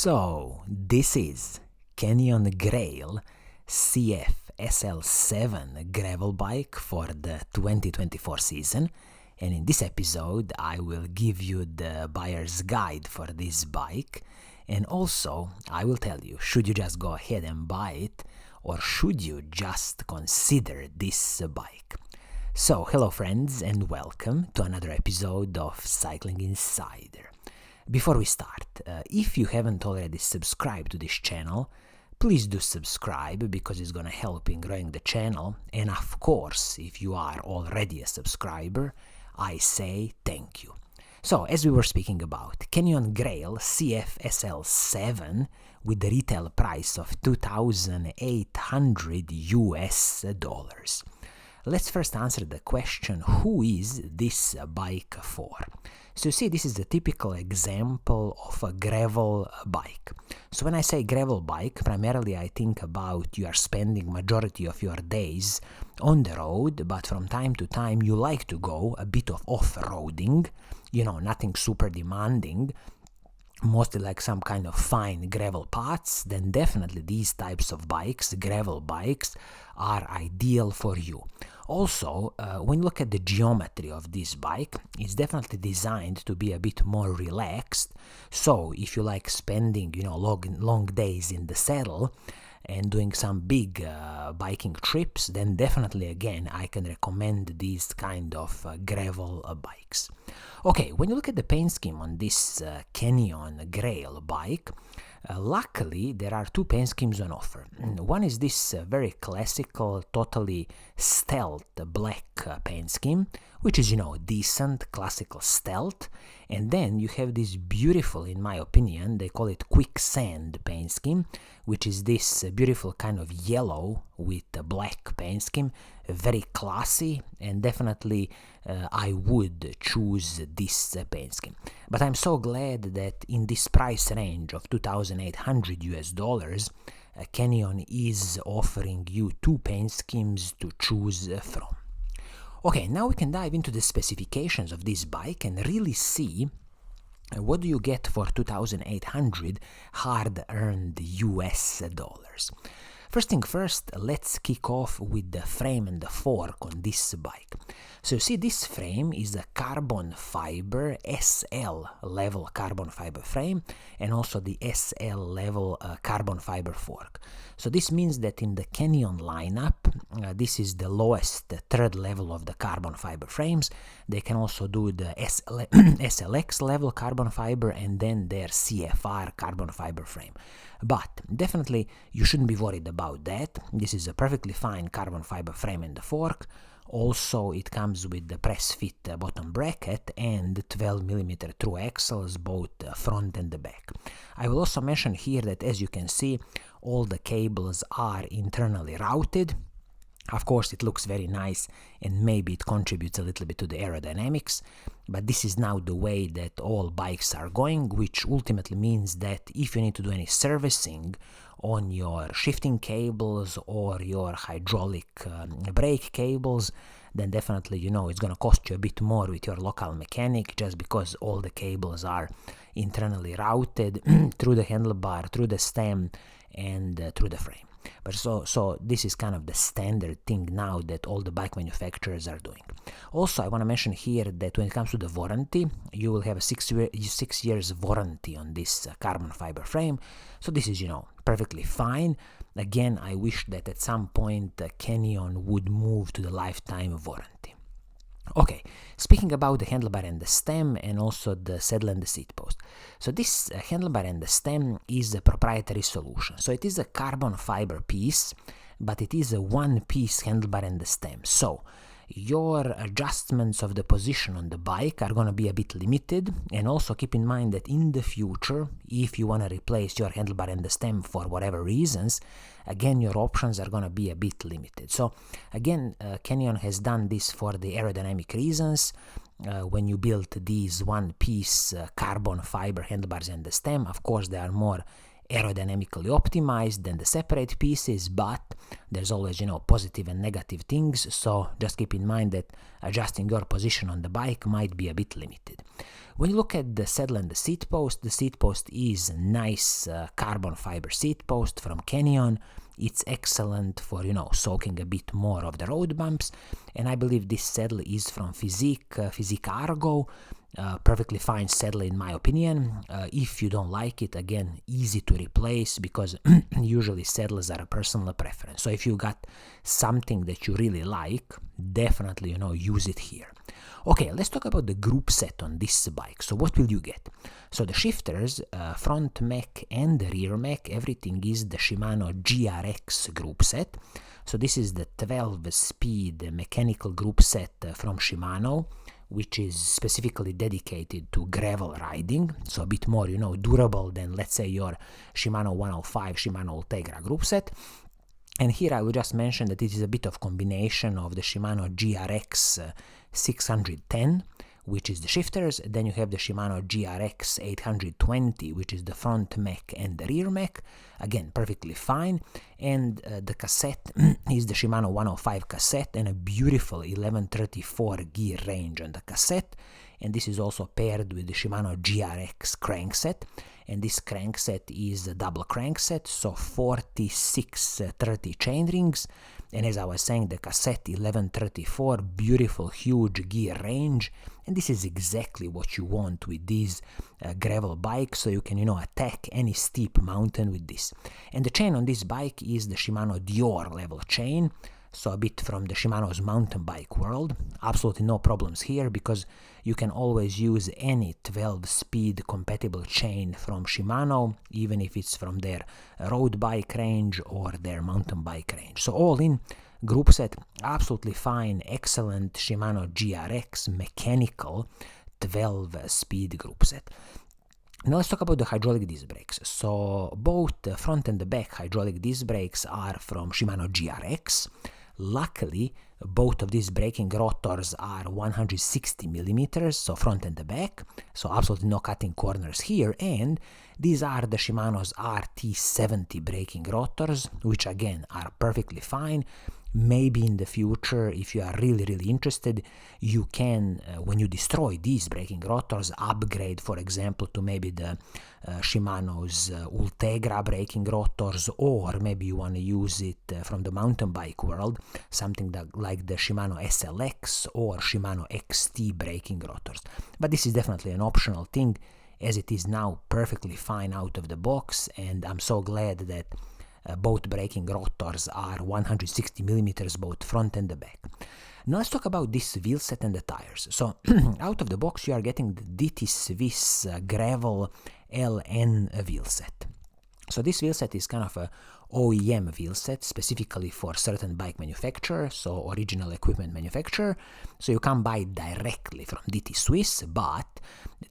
So, this is Canyon Grail CF SL7 gravel bike for the 2024 season, and in this episode I will give you the buyer's guide for this bike, and also I will tell you, should you just go ahead and buy it or should you just consider this bike. So, hello friends and welcome to another episode of Cycling Insider. Before we start, if you haven't already subscribed to this channel, please do subscribe because it's gonna help in growing the channel, and of course, if you are already a subscriber, I say thank you. So, as we were speaking about, Canyon Grail CF SL7 with the retail price of $2,800. Let's first answer the question, who is this bike for? So you see, this is the typical example of a gravel bike. So when I say gravel bike, primarily I think about you are spending majority of your days on the road, but from time to time you like to go a bit of off-roading, nothing super demanding, mostly like some kind of fine gravel paths, then definitely these types of bikes, gravel bikes, are ideal for you. Also, when you look at the geometry of this bike, it's definitely designed to be a bit more relaxed. So if you like spending, long days in the saddle and doing some big biking trips, then definitely again I can recommend these kind of gravel bikes. Okay, when you look at the paint scheme on this Canyon Grail bike, luckily there are two paint schemes on offer. One is this very classical, totally stealth black paint scheme, which is, decent classical stealth, and then you have this beautiful, in my opinion, they call it quicksand paint scheme, which is this beautiful kind of yellow with a black paint scheme, very classy, and definitely I would choose this paint scheme. But I'm so glad that in this price range of $2,800, Canyon is offering you two paint schemes to choose from. Okay, now we can dive into the specifications of this bike and really see what do you get for $2,800 hard-earned US dollars. First thing first, let's kick off with the frame and the fork on this bike. So you see, this frame is a carbon fiber SL level carbon fiber frame and also the SL level carbon fiber fork. So this means that in the Canyon lineup, this is the lowest third level of the carbon fiber frames. They can also do the SLX level carbon fiber and then their CFR carbon fiber frame. But definitely you shouldn't be worried about that. This is a perfectly fine carbon fiber frame and the fork. Also, it comes with the press fit bottom bracket and 12mm through axles, both front and the back. I will also mention here that, as you can see, all the cables are internally routed. Of course, it looks very nice and maybe it contributes a little bit to the aerodynamics, but this is now the way that all bikes are going, which ultimately means that if you need to do any servicing on your shifting cables or your hydraulic brake cables, then definitely, it's going to cost you a bit more with your local mechanic, just because all the cables are internally routed through the handlebar, through the stem, and through the frame. But so this is kind of the standard thing now that all the bike manufacturers are doing. Also, I want to mention here that when it comes to the warranty, you will have a 6 years warranty on this carbon fiber frame. So this is, perfectly fine. Again, I wish that at some point Canyon would move to the lifetime warranty. Okay, speaking about the handlebar and the stem and also the saddle and the seat post. So this handlebar and the stem is a proprietary solution. So it is a carbon fiber piece, but it is a one-piece handlebar and the stem. So your adjustments of the position on the bike are going to be a bit limited, and also keep in mind that in the future, if you want to replace your handlebar and the stem for whatever reasons, again your options are going to be a bit limited. So again, Canyon has done this for the aerodynamic reasons. When you build these one-piece carbon fiber handlebars and the stem, of course they are more aerodynamically optimized than the separate pieces, but there's always, positive and negative things, so just keep in mind that adjusting your position on the bike might be a bit limited. When you look at the saddle and the seat post is nice carbon fiber seat post from Canyon. It's excellent for, soaking a bit more of the road bumps, and I believe this saddle is from Physique Argo. Perfectly fine saddle in my opinion. If you don't like it, again, easy to replace, because usually saddles are a personal preference. So if you got something that you really like, definitely, use it here. Okay, let's talk about the group set on this bike. So what will you get? So the shifters, front mech and the rear mech, everything is the Shimano GRX group set. So this is the 12-speed mechanical group set from Shimano, which is specifically dedicated to gravel riding, so a bit more, durable than, let's say, your Shimano 105, Shimano Ultegra group set. And here I will just mention that it is a bit of combination of the Shimano GRX 610, which is the shifters, then you have the Shimano GRX 820, which is the front mech and the rear mech, again, perfectly fine, and the cassette is the Shimano 105 cassette and a beautiful 1134 gear range on the cassette, and this is also paired with the Shimano GRX crankset, and this crankset is a double crankset, so 4630 chainrings, and as I was saying, the cassette 1134, beautiful huge gear range, and this is exactly what you want with these gravel bikes, so you can, attack any steep mountain with this. And the chain on this bike is the Shimano Dior level chain, so a bit from the Shimano's mountain bike world. Absolutely no problems here, because you can always use any 12-speed compatible chain from Shimano, even if it's from their road bike range or their mountain bike range. So all in, group set, absolutely fine, excellent Shimano GRX mechanical 12-speed group set. Now let's talk about the hydraulic disc brakes. So both the front and the back hydraulic disc brakes are from Shimano GRX. Luckily, both of these braking rotors are 160 millimeters, so front and the back, so absolutely no cutting corners here, and these are the Shimano's RT70 braking rotors, which again are perfectly fine. Maybe in the future, if you are really interested, you can, when you destroy these braking rotors, upgrade, for example, to maybe the Shimano's Ultegra braking rotors, or maybe you want to use it from the mountain bike world, something like the Shimano SLX or Shimano XT braking rotors. But this is definitely an optional thing, as it is now perfectly fine out of the box, and I'm so glad that both braking rotors are 160 millimeters, both front and the back. Now let's talk about this wheel set and the tires. So out of the box you are getting the DT Swiss Gravel LN wheel set. So this wheel set is kind of a OEM wheel set, specifically for certain bike manufacturer, so original equipment manufacturer. So you can buy it directly from DT Swiss, but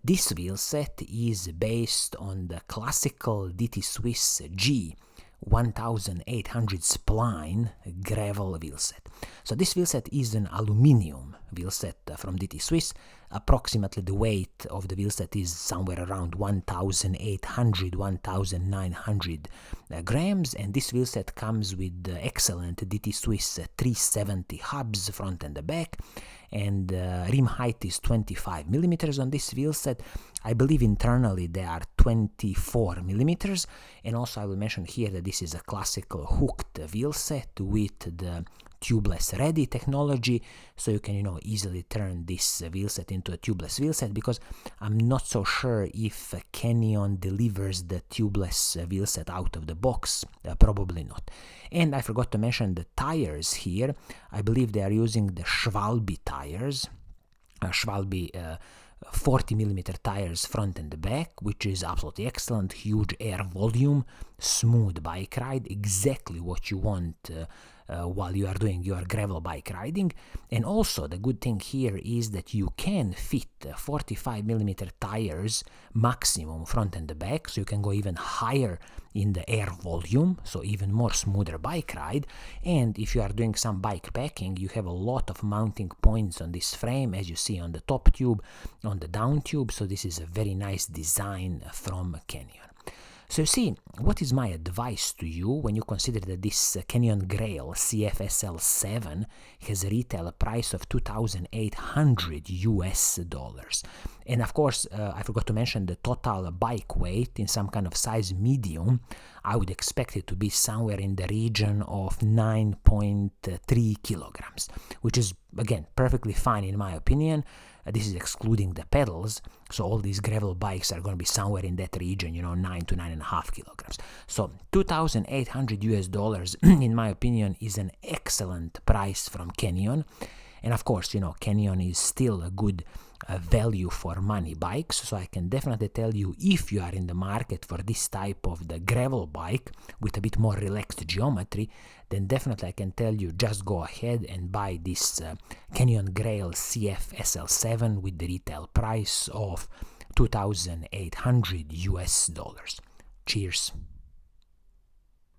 this wheel set is based on the classical DT Swiss G 1800 spline gravel wheel set. So this wheel set is an aluminium wheel set from DT Swiss. Approximately the weight of the wheel set is somewhere around 1800-1900 grams, and this wheel set comes with the excellent DT Swiss 370 hubs front and the back, and rim height is 25 millimeters on this wheel set. I believe internally they are 24 millimeters, and also I will mention here that this is a classical hooked wheel set with the tubeless ready technology, so you can easily turn this wheel set into a tubeless wheel set, because I'm not so sure if Canyon delivers the tubeless wheel set out of the box, probably not. And I forgot to mention the tires here. I believe they are using the Schwalbe tires, Schwalbe 40 millimeter tires front and the back, which is absolutely excellent. Huge air volume, smooth bike ride, exactly what you want while you are doing your gravel bike riding. And also the good thing here is that you can fit 45 millimeter tires maximum front and the back, so you can go even higher in the air volume, so even more smoother bike ride. And if you are doing some bike packing, you have a lot of mounting points on this frame, as you see on the top tube, on the down tube, so this is a very nice design from Canyon. So So see, what is my advice to you when you consider that this Canyon Grail CF SL 7 has a retail price of $2,800 US? And of course, I forgot to mention the total bike weight in some kind of size medium. I would expect it to be somewhere in the region of 9.3 kilograms, which is, again, perfectly fine in my opinion. This is excluding the pedals, so all these gravel bikes are going to be somewhere in that region, 9 to 9.5 kilograms. So $2,800 US, in my opinion, is an excellent price from Canyon. And of course, Canyon is still a good value for money bikes, so I can definitely tell you, if you are in the market for this type of the gravel bike with a bit more relaxed geometry, then definitely I can tell you, just go ahead and buy this Canyon Grail CF SL7 with the retail price of $2,800 US. Cheers.